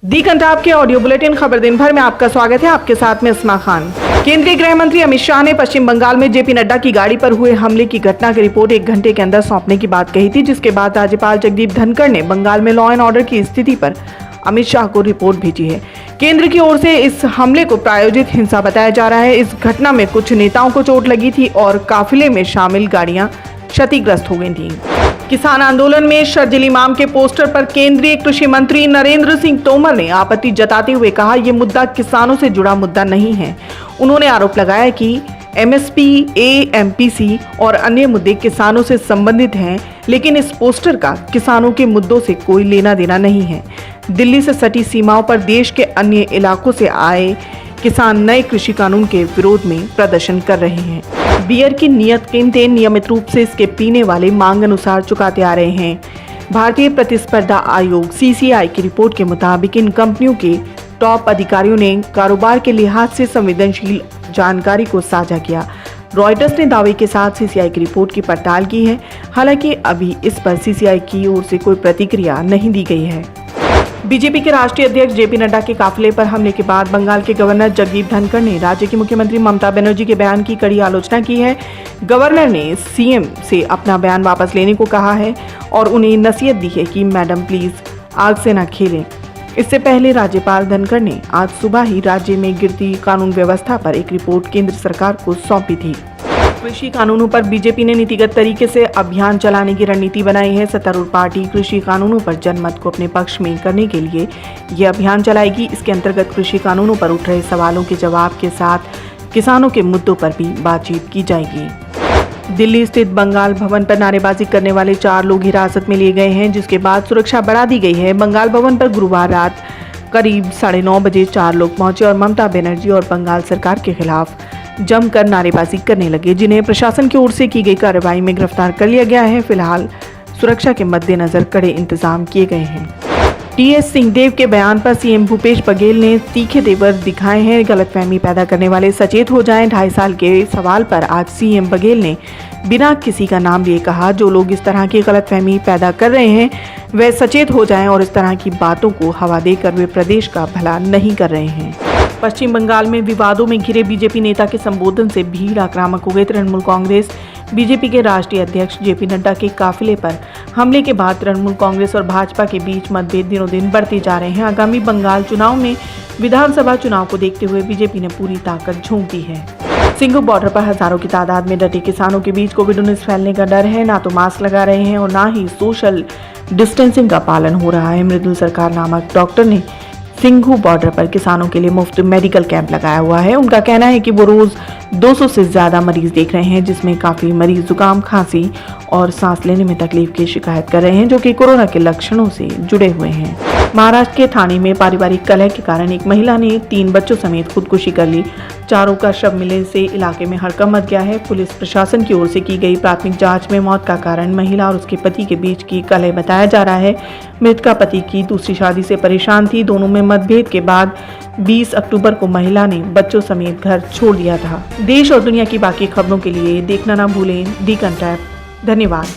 दी कंटाब के audio bulletin खबर दिन भर में आपका स्वागत है। आपके साथ में इस्मा खान। केंद्रीय गृह मंत्री अमित शाह ने पश्चिम बंगाल में जेपी नड्डा की गाड़ी पर हुए हमले की घटना की रिपोर्ट 1 घंटे के अंदर सौंपने की बात कही थी, जिसके बाद राज्यपाल जगदीप धनखड़ ने बंगाल में लॉ एंड ऑर्डर की स्थिति पर अमित शाह को रिपोर्ट भेजी है। केंद्र की ओर से इस हमले को प्रायोजित हिंसा बताया जा रहा है। इस घटना में कुछ नेताओं को चोट लगी थी और काफिले में शामिल गाड़ियां क्षतिग्रस्त हो गई थी। किसान आंदोलन में शर्जिल इमाम के पोस्टर पर केंद्रीय कृषि मंत्री नरेंद्र सिंह तोमर ने आपत्ति जताते हुए कहा, यह मुद्दा किसानों से जुड़ा मुद्दा नहीं है। उन्होंने आरोप लगाया कि एमएसपी, एएमपीसी और अन्य मुद्दे किसानों से संबंधित हैं, लेकिन इस पोस्टर का किसानों के मुद्दों से कोई लेना देना नहीं है। दिल्ली से सटी सीमाओं पर देश के अन्य इलाकों से आए किसान नए कृषि कानून के विरोध में प्रदर्शन कर रहे हैं। बियर की नियत कीमतें नियमित रूप से इसके पीने वाले मांग अनुसार चुकाते आ रहे हैं। भारतीय प्रतिस्पर्धा आयोग सीसीआई की रिपोर्ट के मुताबिक इन कंपनियों के टॉप अधिकारियों ने कारोबार के लिहाज से संवेदनशील जानकारी को साझा किया। रॉयटर्स ने दावे के साथ सीसीआई की रिपोर्ट की पड़ताल की है। हालांकि अभी इस पर सीसीआई की ओर से कोई प्रतिक्रिया नहीं दी गई है। बीजेपी के राष्ट्रीय अध्यक्ष जेपी नड्डा के काफिले पर हमले के बाद बंगाल के गवर्नर जगदीप धनखड़ ने राज्य की मुख्यमंत्री ममता बनर्जी के बयान की कड़ी आलोचना की है। गवर्नर ने सीएम से अपना बयान वापस लेने को कहा है और उन्हें नसीहत दी है कि मैडम प्लीज आग से न खेलें। इससे पहले राज्यपाल धनखड़ ने आज सुबह ही राज्य में गिरती कानून व्यवस्था पर एक रिपोर्ट केंद्र सरकार को सौंपी थी। कृषि कानूनों पर बीजेपी ने नीतिगत तरीके से अभियान चलाने की रणनीति बनाई है। सत्तारूढ़ पार्टी कृषि कानूनों पर जनमत को अपने पक्ष में करने के लिए यह अभियान चलाएगी। इसके अंतर्गत कृषि कानूनों पर उठ रहे सवालों के जवाब के साथ किसानों के मुद्दों पर भी बातचीत की जाएगी। दिल्ली स्थित बंगाल भवन पर नारेबाजी करने वाले 4 लोग हिरासत में लिए गए हैं, जिसके बाद सुरक्षा बढ़ा दी गई है। बंगाल भवन पर गुरुवार रात करीब 9:30 बजे 4 लोग पहुंचे और ममता बनर्जी और बंगाल सरकार के खिलाफ जमकर नारेबाजी करने लगे, जिन्हें प्रशासन की ओर से की गई कार्रवाई में गिरफ्तार कर लिया गया है। फिलहाल सुरक्षा के मद्देनजर कड़े इंतजाम किए गए हैं। टीएस सिंहदेव के बयान पर सीएम भूपेश बघेल ने तीखे तेवर दिखाए हैं। गलतफहमी पैदा करने वाले सचेत हो जाएं। 2.5 साल के सवाल पर आज सीएम बघेल ने बिना किसी का नाम लिए कहा, जो लोग इस तरह की गलतफहमी पैदा कर रहे हैं वे सचेत हो जाएं और इस तरह की बातों को हवा देकर वे प्रदेश का भला नहीं कर रहे हैं। पश्चिम बंगाल में विवादों में घिरे बीजेपी नेता के संबोधन से भीड़ आक्रामक हो गई। तृणमूल कांग्रेस बीजेपी के राष्ट्रीय अध्यक्ष जेपी नड्डा के काफिले पर हमले के बाद तृणमूल कांग्रेस और भाजपा के बीच मतभेद दिनों दिन बढ़ते जा रहे हैं। आगामी बंगाल चुनाव में विधानसभा चुनाव को देखते हुए बीजेपी ने पूरी ताकत झोंक दी है। सिंघू बॉर्डर पर हजारों की तादाद में डटे किसानों के बीच कोविड-19 फैलने का डर है। ना तो मास्क लगा रहे हैं और ना ही सोशल डिस्टेंसिंग का पालन हो रहा है। मृदुल सरकार नामक डॉक्टर ने सिंघू बॉर्डर पर किसानों के लिए मुफ्त मेडिकल कैंप लगाया हुआ है। उनका कहना है कि वो रोज 200 से ज्यादा मरीज देख रहे हैं, जिसमें काफी मरीज जुकाम, खांसी और सांस लेने में तकलीफ की शिकायत कर रहे हैं, जो कि कोरोना के लक्षणों से जुड़े हुए हैं। महाराष्ट्र के ठाणे में पारिवारिक कलह के कारण एक महिला ने 3 बच्चों समेत खुदकुशी कर ली। चारों का शव मिलने से इलाके में हड़कंप मच गया है। पुलिस प्रशासन की ओर से की गई प्राथमिक जांच में मौत का कारण महिला और उसके पति के बीच की कलह बताया जा रहा है। मृतका पति की दूसरी शादी से परेशान थी। दोनों में मतभेद के बाद 20 अक्टूबर को महिला ने बच्चों समेत घर छोड़ दिया था। देश और दुनिया की बाकी खबरों के लिए देखना ना भूलें दी कंटाब। धन्यवाद।